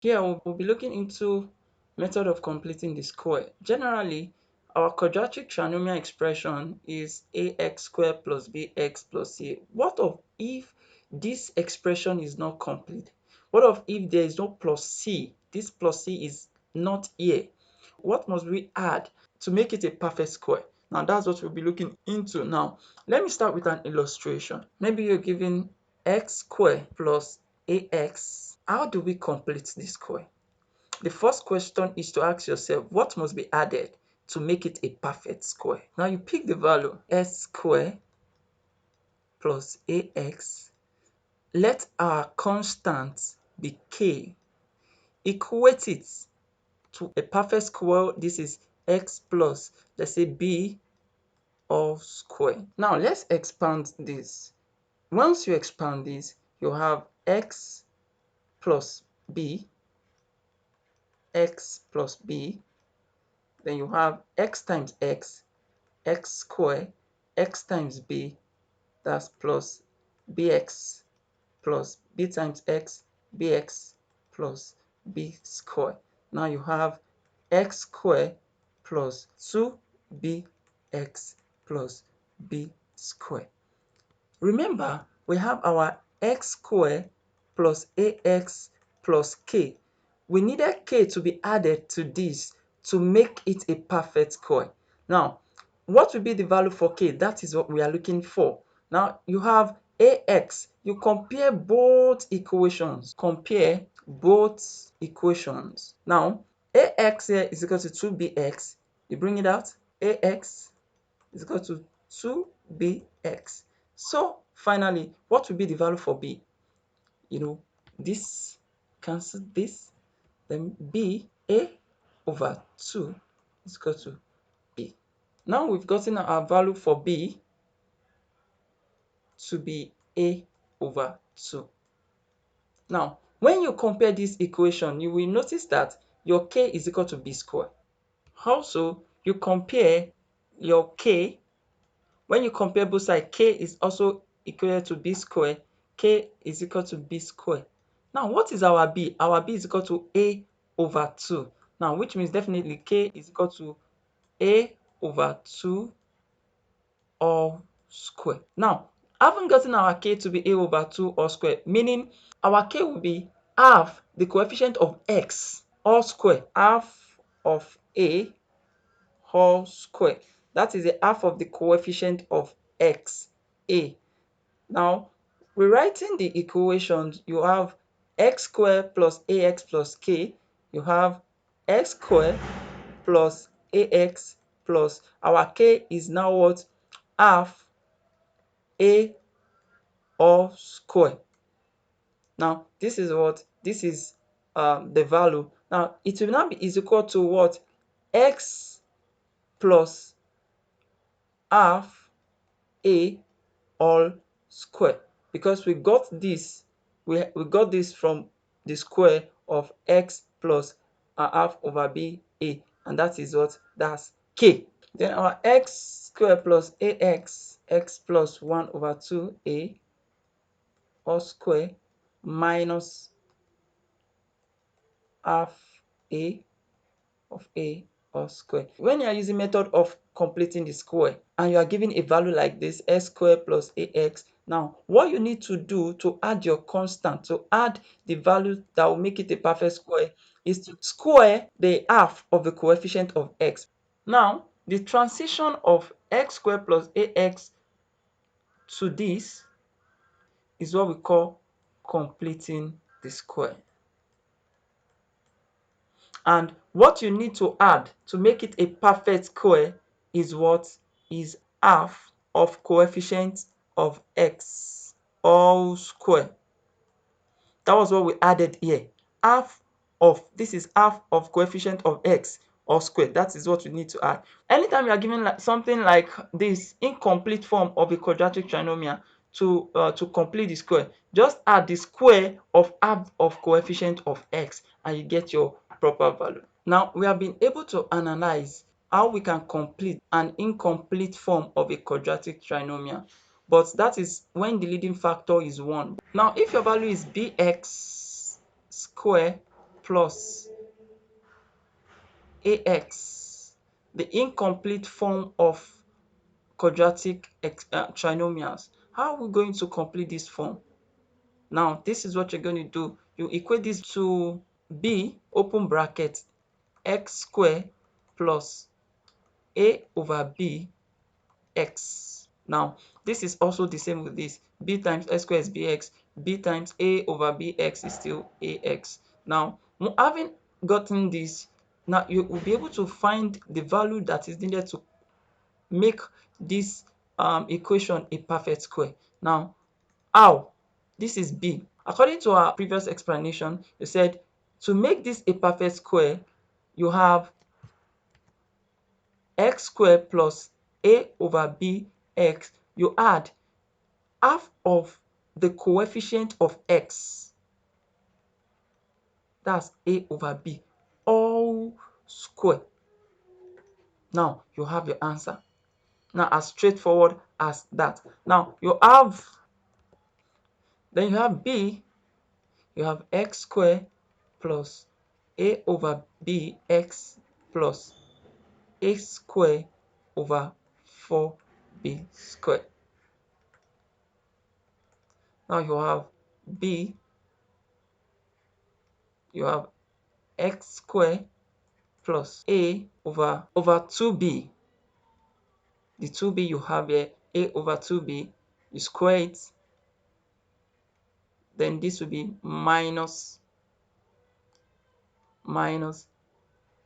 Here we'll be looking into method of completing the square. Generally, our quadratic trinomial expression is ax squared plus bx plus c. What of if this expression is not complete? What of if there is no plus c? This plus c is not here. What must we add to make it a perfect square? Now that's what we'll be looking into now. Let me start with an illustration. Maybe you're given x squared plus ax. How do we complete this square? The first question is to ask yourself, what must be added to make it a perfect square? Now you pick the value s squared plus ax. Let our constant be k. Equate it to a perfect square. This is x plus, let's say, b all square. Now let's expand this. Once you expand this, you have x plus b, x plus b, then you have x times x, x squared, x times b, that's plus bx plus b times x, bx plus b squared. Now you have x squared plus 2bx plus b squared. Remember, we have our x squared plus ax plus k. We needed k to be added to this to make it a perfect square. Now, what will be the value for k? That is what we are looking for. Now, you have ax. You compare both equations. Compare both equations. Now, ax here is equal to 2bx. You bring it out. Ax is equal to 2bx. So finally, what will be the value for b? This cancel this, then b, a over 2 is equal to b. Now we've gotten our value for b to be a over 2. Now, when you compare this equation, you will notice that your k is equal to b squared. Also, you compare your k. When you compare both sides, k is also equal to b squared. K is equal to b squared. Now, what is our b? Our b is equal to a over 2. Now, which means definitely k is equal to a over 2 all square. Now, having gotten our k to be a over 2 all square, meaning our k will be half the coefficient of x all square, half of a whole square. That is the half of the coefficient of x, a. Now, rewriting the equations, you have x squared plus ax plus k. You have x squared plus ax plus our k is now what? Half a all square. Now, this is what? This is the value. Now, it will now be is equal to what? X plus half a all square, because we got this from the square of x plus a half over b a, and that is what? That's k. Then our x squared plus ax, x plus 1 over 2a all square minus half a of a all square. When you are using method of completing the square and you are given a value like this, x squared plus ax, now what you need to do to add your constant, to add the value that will make it a perfect square, is to square the half of the coefficient of x. Now, the transition of x squared plus ax to this is what we call completing the square. And what you need to add to make it a perfect square is what? Is half of coefficient of x all square. That was what we added here. This is half of coefficient of x all square. That is what you need to add. Anytime you are given something like this incomplete form of a quadratic trinomial to complete the square, just add the square of half of coefficient of x and you get your proper value. Now, we have been able to analyze how we can complete an incomplete form of a quadratic trinomial, but that is when the leading factor is 1. Now, if your value is bx squared plus ax, the incomplete form of quadratic trinomials. How are we going to complete this form? Now, this is what you're going to do. You equate this to b, open bracket, x squared plus a over b x. Now, this is also the same with this. B times x squared is bx. B times a over bx is still ax. Now, having gotten this, now you will be able to find the value that is needed to make this equation a perfect square. Now, how? This is b. According to our previous explanation, you said to make this a perfect square, you have x squared plus a over bx. You add half of the coefficient of x, that's a over b, all square. Now you have your answer. Now, as straightforward as that. Now you have b, you have x squared plus a over bx plus a squared over 4b squared. Now you have b, you have x squared plus a over 2b. The 2b you have here, a over 2b, you square it, then this will be minus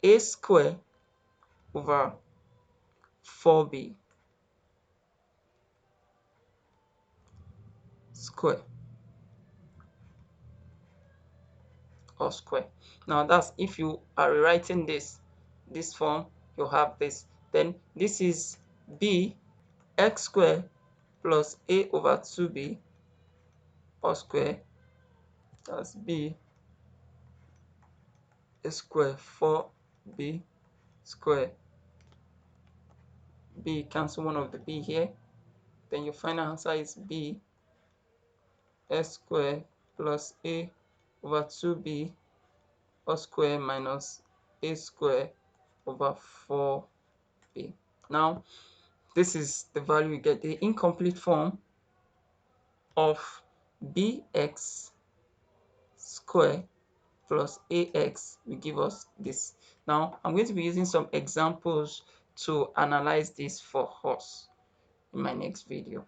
a squared over 4b square or square. Now that's if you are rewriting this form, you have this. Then this is b, x squared plus a over 2b or square. That's b a square 4b square. B, cancel one of the b here. Then your final answer is b s squared plus a over 2b or square minus a square over 4b. Now, this is the value you get. The incomplete form of bx square plus ax will give us this. Now, I'm going to be using some examples to analyze this for us in my next video.